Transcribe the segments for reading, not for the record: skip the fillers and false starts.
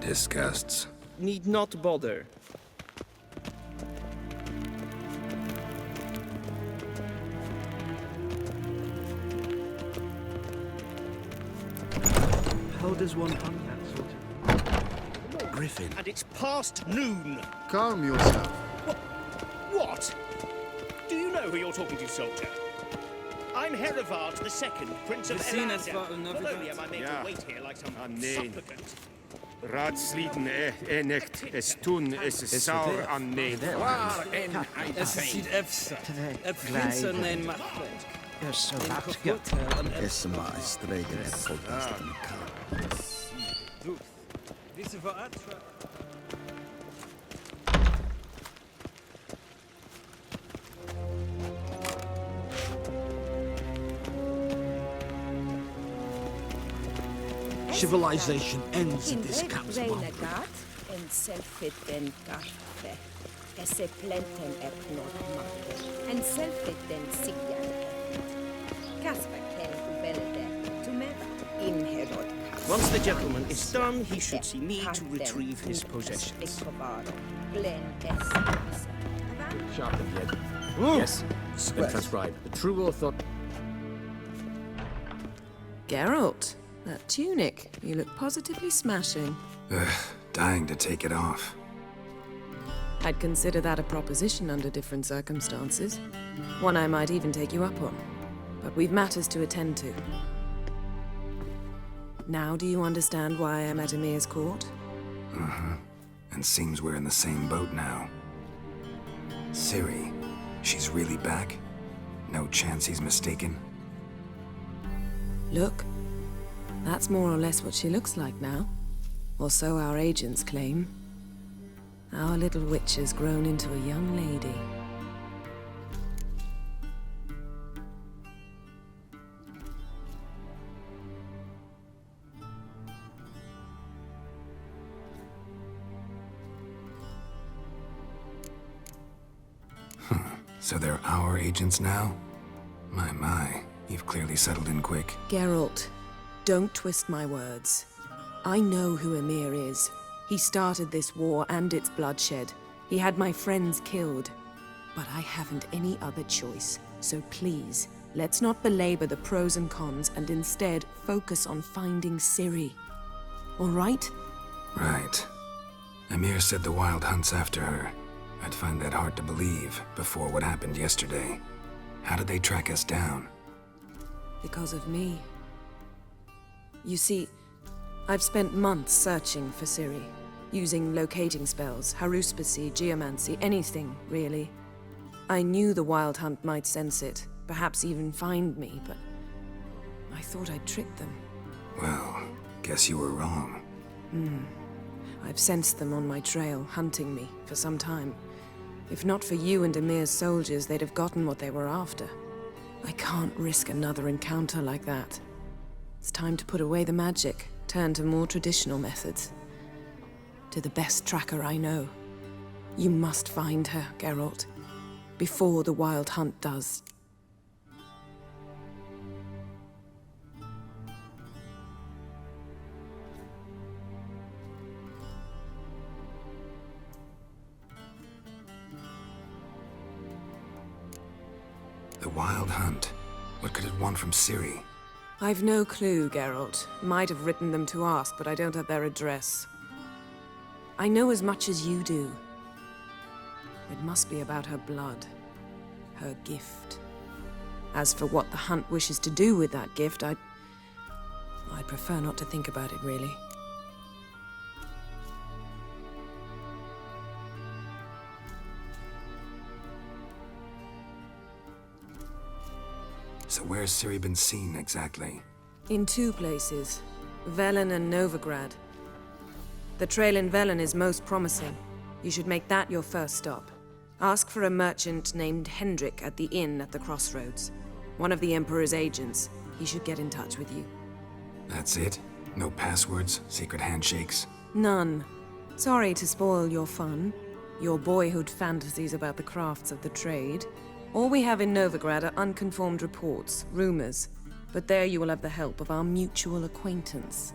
Disgusts. Need not bother. How does one hunt that sort of... Griffin. And it's past noon. Calm yourself. What? Do you know who you're talking to, soldier? I'm Herivard II, Prince of Elandel. Not only am I made to wait here like some supplicant. Raadsliden echt is toen is saur aan neem. Waar en het ziet Prinsen en macht. There's so much Esma is stregen en voltasten. Diese Veratra. Civilization ends at this In camp's reine boundary. gat en selfiten garfe. Esse plenten epnot makke. En selfiten sigjan epnet. Kasper ken ubelde. Tumeva in herod. Once the gentleman is done, he should see me to retrieve his possessions. Glen Sharpened yet. Yes, then transcribe. The true author. Geralt, that tunic. You look positively smashing. Dying to take it off. I'd consider that a proposition under different circumstances. One I might even take you up on. But we've matters to attend to. Now do you understand why I'm at Emir's court? And seems we're in the same boat now. Ciri, she's really back? No chance he's mistaken? Look, that's more or less what she looks like now. Or so our agents claim. Our little witch has grown into a young lady. So they're our agents now? My, you've clearly settled in quick. Geralt, don't twist my words. I know who Emir is. He started this war and its bloodshed. He had my friends killed. But I haven't any other choice. So please, let's not belabor the pros and cons and instead focus on finding Ciri. All right? Right. Emir said the Wild Hunt's after her. I'd find that hard to believe before what happened yesterday. How did they track us down? Because of me. You see, I've spent months searching for Ciri, using locating spells, haruspicy, geomancy, anything, really. I knew the Wild Hunt might sense it, perhaps even find me, but I thought I'd tricked them. Well, guess you were wrong. I've sensed them on my trail, hunting me, for some time. If not for you and Emir's soldiers, they'd have gotten what they were after. I can't risk another encounter like that. It's time to put away the magic, turn to more traditional methods. To the best tracker I know. You must find her, Geralt. Before the Wild Hunt does. The Wild Hunt. What could it want from Ciri? I've no clue, Geralt. Might have written them to ask, but I don't have their address. I know as much as you do. It must be about her blood. Her gift. As for what the Hunt wishes to do with that gift, I'd prefer not to think about it, really. So where's Ciri been seen, exactly? In two places. Velen and Novigrad. The trail in Velen is most promising. You should make that your first stop. Ask for a merchant named Hendrik at the inn at the crossroads. One of the Emperor's agents. He should get in touch with you. That's it? No passwords? Secret handshakes? None. Sorry to spoil your fun. Your boyhood fantasies about the crafts of the trade. All we have in Novigrad are unconformed reports, rumors. But there you will have the help of our mutual acquaintance.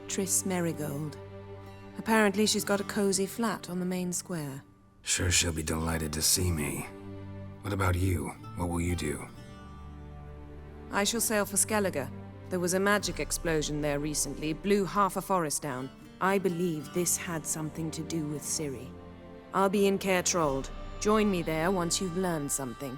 Triss Merigold. Apparently she's got a cozy flat on the main square. Sure she'll be delighted to see me. What about you? What will you do? I shall sail for Skellige. There was a magic explosion there recently, blew half a forest down. I believe this had something to do with Ciri. I'll be in Caer Trolde. Join me there once you've learned something.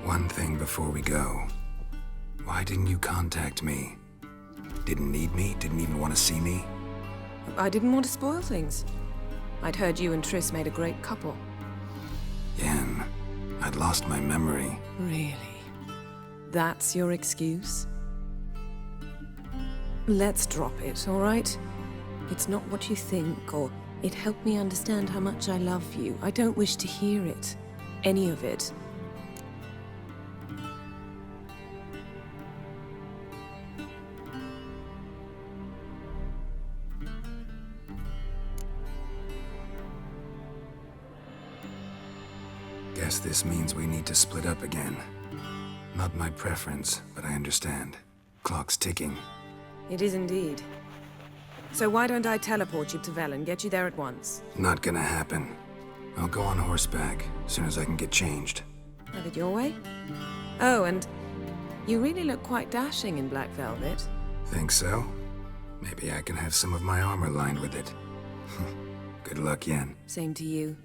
One thing before we go. Why didn't you contact me? Didn't need me? Didn't even want to see me? I didn't want to spoil things. I'd heard you and Triss made a great couple. Yen, I'd lost my memory. Really? That's your excuse? Let's drop it, all right? It's not what you think, or it helped me understand how much I love you. I don't wish to hear it. Any of it. Guess this means we need to split up again. Not my preference, but I understand. Clock's ticking. It is indeed. So why don't I teleport you to Velen, get you there at once? Not gonna happen. I'll go on horseback, as soon as I can get changed. Have it your way? Oh, and you really look quite dashing in black velvet. Think so? Maybe I can have some of my armor lined with it. Good luck, Yen. Same to you.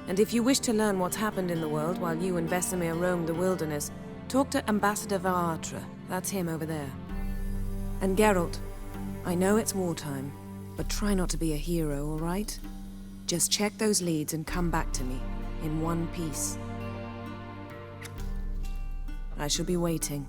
And if you wish to learn what's happened in the world while you and Vesemir roamed the wilderness, talk to Ambassador Varatra. That's him over there. And Geralt, I know it's wartime, but try not to be a hero, all right? Just check those leads and come back to me, in one piece. I shall be waiting.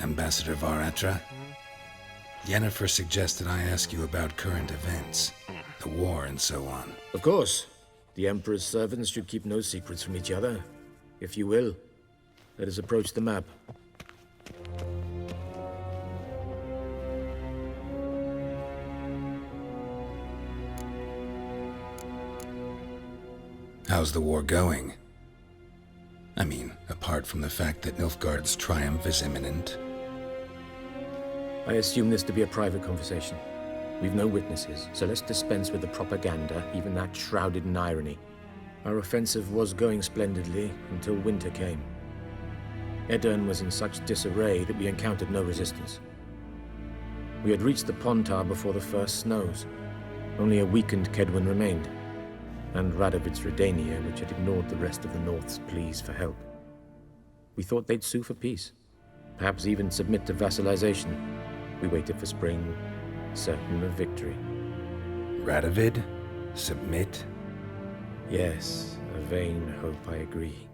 Ambassador Varatra? Yennefer suggested I ask you about current events, the war and so on. Of course. The Emperor's servants should keep no secrets from each other. If you will, let us approach the map. How's the war going? I mean, apart from the fact that Nilfgaard's triumph is imminent. I assume this to be a private conversation. We've no witnesses, so let's dispense with the propaganda, even that shrouded in irony. Our offensive was going splendidly until winter came. Aedirn was in such disarray that we encountered no resistance. We had reached the Pontar before the first snows. Only a weakened Kaedwen remained, and Radovid's Redania, which had ignored the rest of the North's pleas for help. We thought they'd sue for peace, perhaps even submit to vassalization. We waited for spring, certain of victory. Radovid? Submit? Yes, a vain hope, I agree.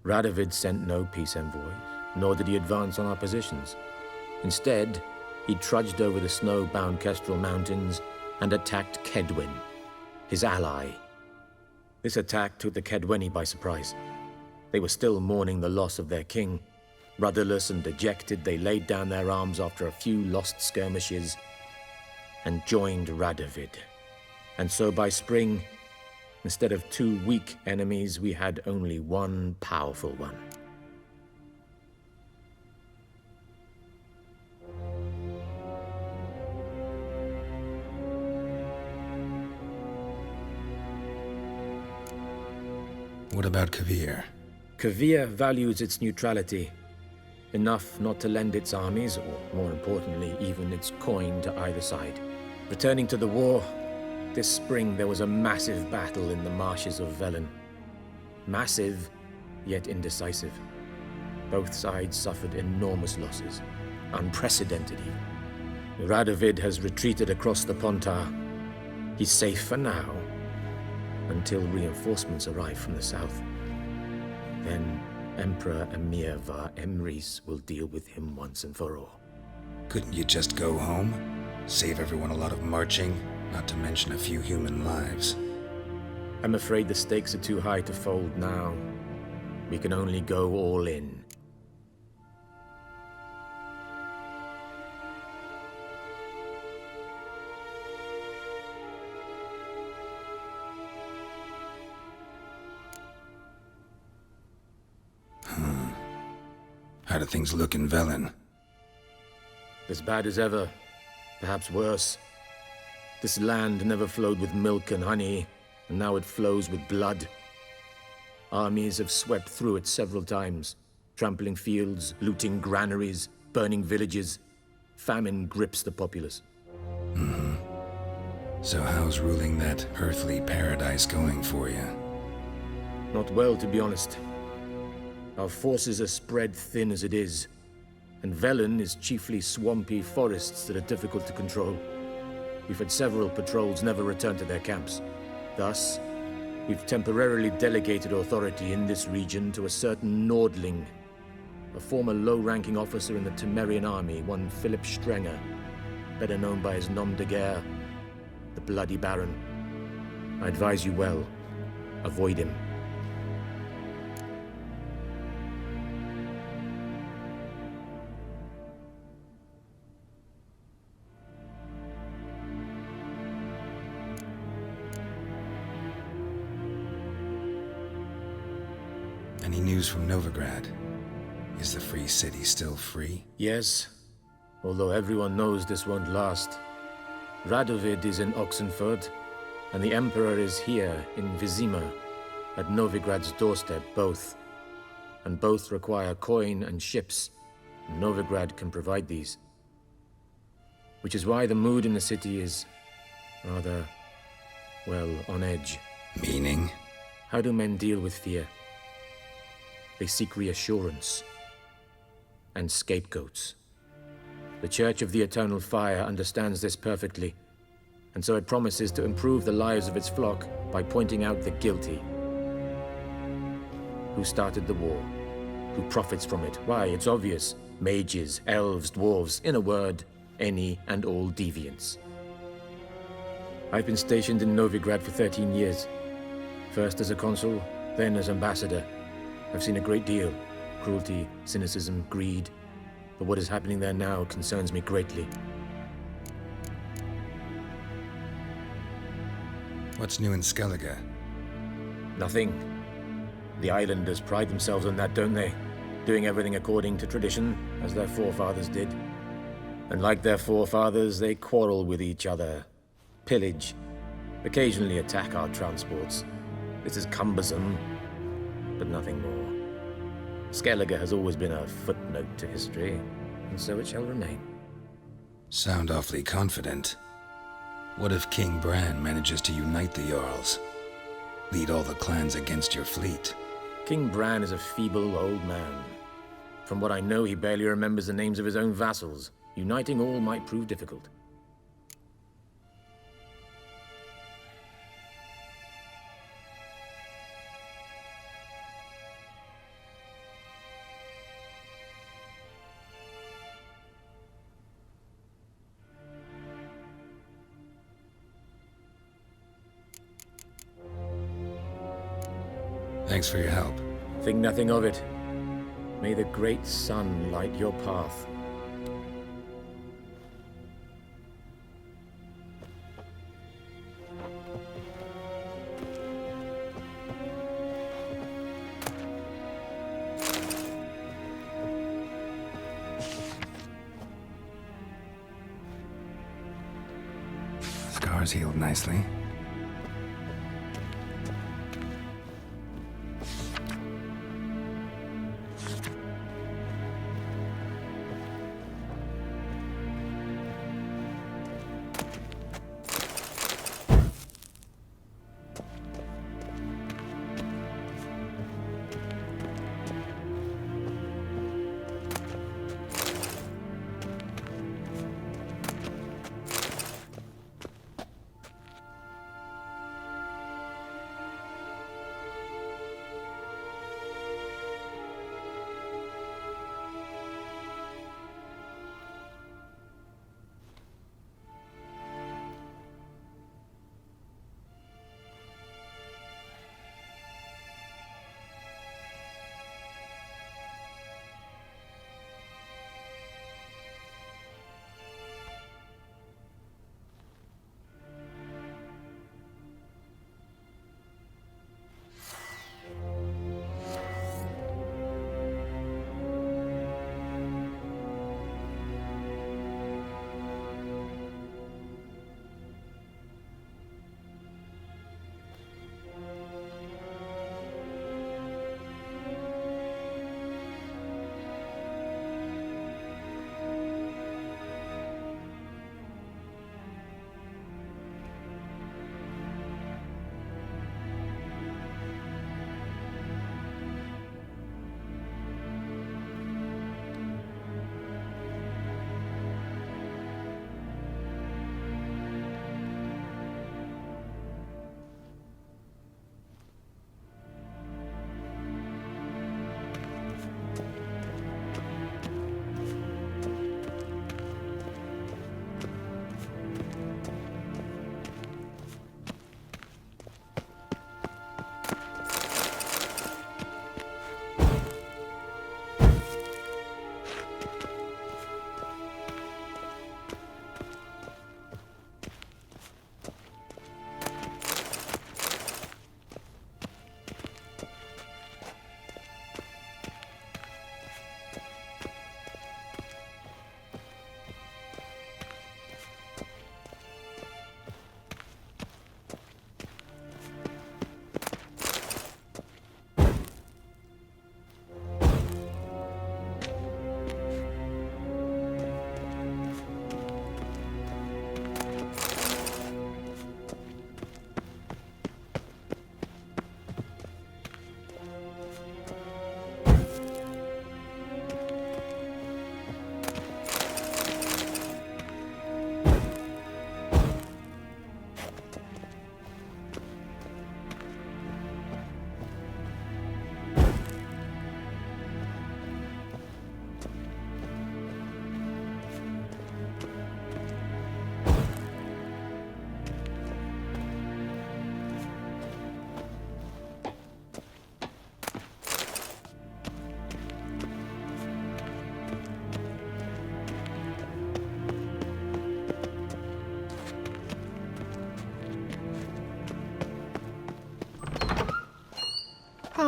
Radovid sent no peace envoys, nor did he advance on our positions. Instead, he trudged over the snow-bound Kestrel Mountains and attacked Kaedwen, his ally. This attack took the Kaedweni by surprise. They were still mourning the loss of their king. Rudderless and dejected, they laid down their arms after a few lost skirmishes and joined Radovid. And so by spring, instead of 2 weak enemies, we had only one powerful one. What about Kovir? Kovir values its neutrality, enough not to lend its armies, or more importantly, even its coin to either side. Returning to the war, this spring there was a massive battle in the marshes of Velen. Massive, yet indecisive. Both sides suffered enormous losses, unprecedented even. Radovid has retreated across the Pontar. He's safe for now, until reinforcements arrive from the south. Then Emperor Emhyr var Emreis will deal with him once and for all. Couldn't you just go home? Save everyone a lot of marching, not to mention a few human lives. I'm afraid the stakes are too high to fold now. We can only go all in. How do things look in Velen? As bad as ever, perhaps worse. This land never flowed with milk and honey, and now it flows with blood. Armies have swept through it several times, trampling fields, looting granaries, burning villages. Famine grips the populace. So how's ruling that earthly paradise going for you? Not well, to be honest. Our forces are spread thin as it is, and Velen is chiefly swampy forests that are difficult to control. We've had several patrols never return to their camps. Thus, we've temporarily delegated authority in this region to a certain Nordling, a former low-ranking officer in the Temerian army, one Philip Strenger, better known by his nom de guerre, the Bloody Baron. I advise you well, avoid him. Any news from Novigrad? Is the Free City still free? Yes, although everyone knows this won't last. Radovid is in Oxenford, and the Emperor is here in Vizima, at Novigrad's doorstep, both. And both require coin and ships. Novigrad can provide these. Which is why the mood in the city is rather, well, on edge. Meaning? How do men deal with fear? They seek reassurance and scapegoats. The Church of the Eternal Fire understands this perfectly, and so it promises to improve the lives of its flock by pointing out the guilty. Who started the war? Who profits from it? Why, it's obvious. Mages, elves, dwarves, in a word, any and all deviants. I've been stationed in Novigrad for 13 years. First as a consul, then as ambassador. I've seen a great deal. Cruelty, cynicism, greed. But what is happening there now concerns me greatly. What's new in Skellige? Nothing. The islanders pride themselves on that, don't they? Doing everything according to tradition, as their forefathers did. And like their forefathers, they quarrel with each other, pillage, occasionally attack our transports. This is cumbersome, but nothing more. Skellige has always been a footnote to history, and so it shall remain. Sound awfully confident. What if King Bran manages to unite the Jarls? Lead all the clans against your fleet? King Bran is a feeble old man. From what I know, he barely remembers the names of his own vassals. Uniting all might prove difficult. Thanks for your help. Think nothing of it. May the great sun light your path. Scars healed nicely.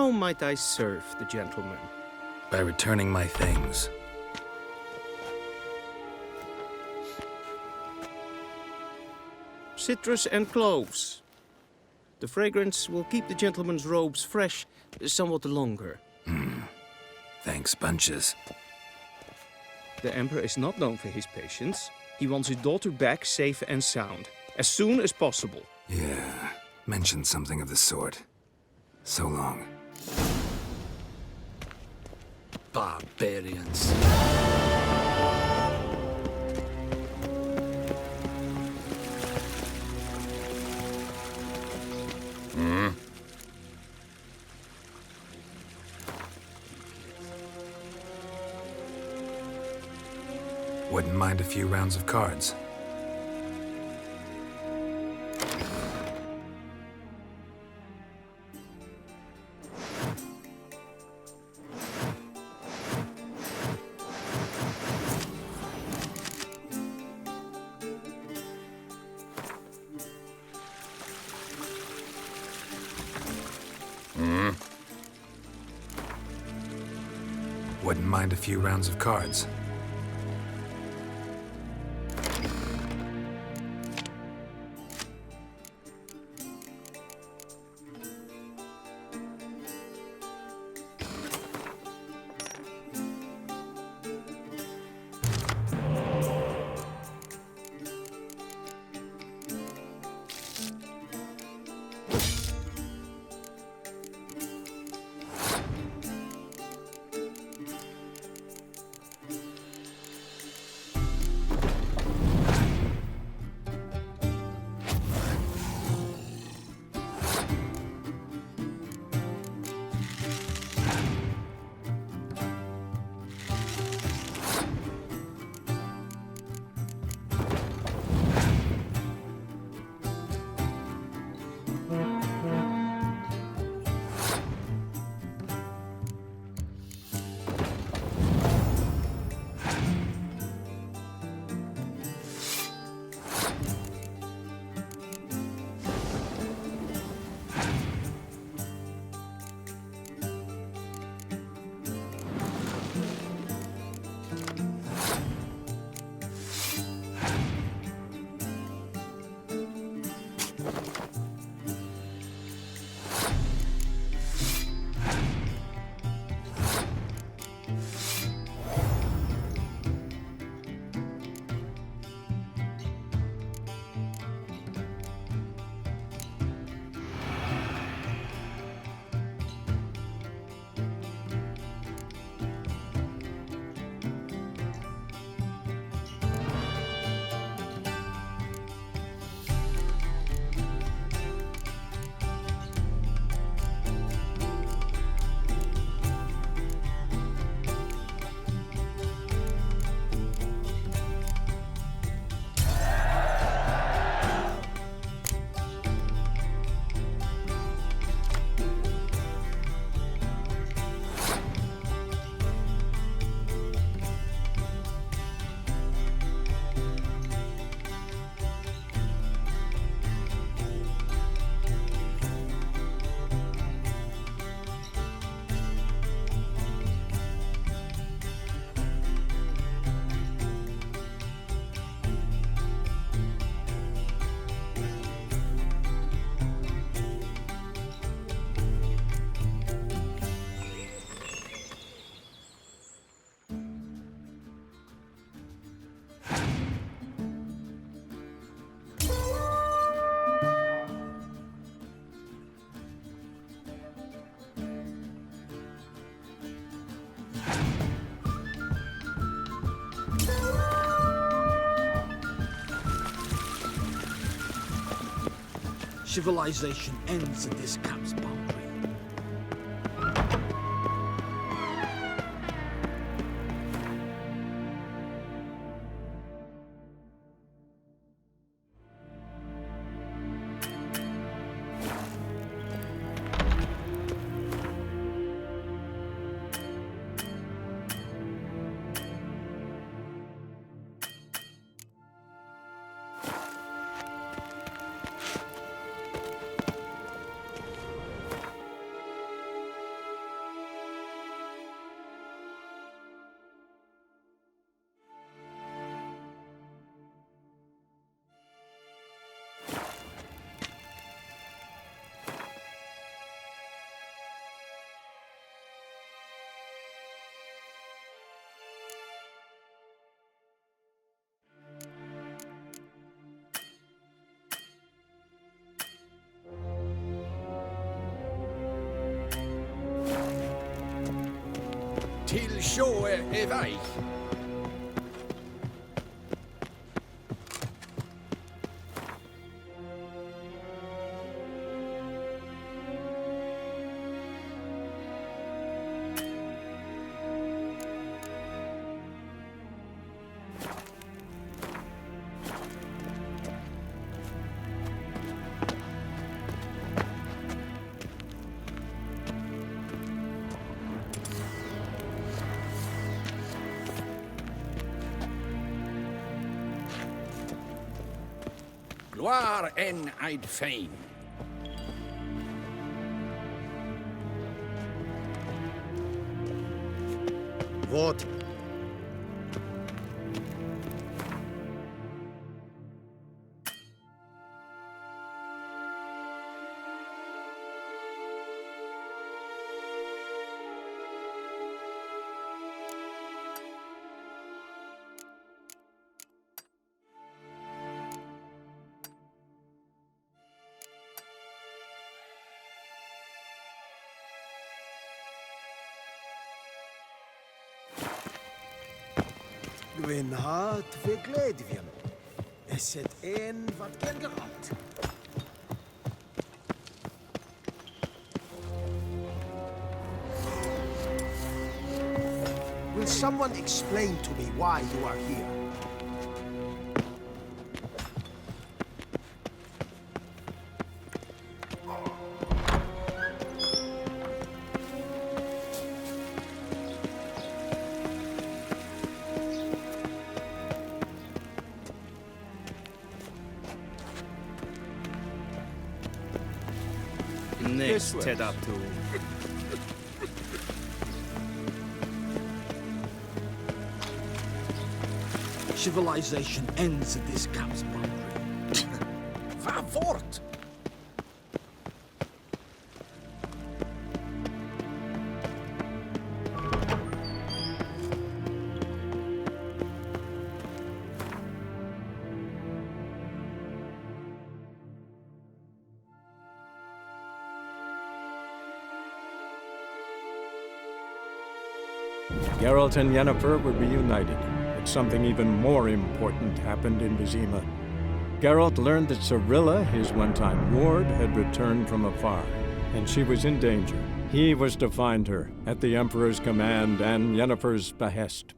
How might I serve the gentleman? By returning my things. Citrus and cloves. The fragrance will keep the gentleman's robes fresh somewhat longer. Thanks, bunches. The Emperor is not known for his patience. He wants his daughter back safe and sound, as soon as possible. Yeah, mentioned something of the sort. So long. Barbarians. Wouldn't mind a few rounds of cards. Wouldn't mind a few rounds of cards. Civilization ends at this camp's boundary. show evaich. Gloire en Eid Fein. What? Gwyn hat fe gledfion. Eset ein vad gen gerat. Will someone explain to me why you are here? Next, Tedatu. Civilization ends at this camp's boundary. Va fort! Geralt and Yennefer were reunited, but something even more important happened in Vizima. Geralt learned that Cirilla, his one-time ward, had returned from afar, and she was in danger. He was to find her, at the Emperor's command and Yennefer's behest.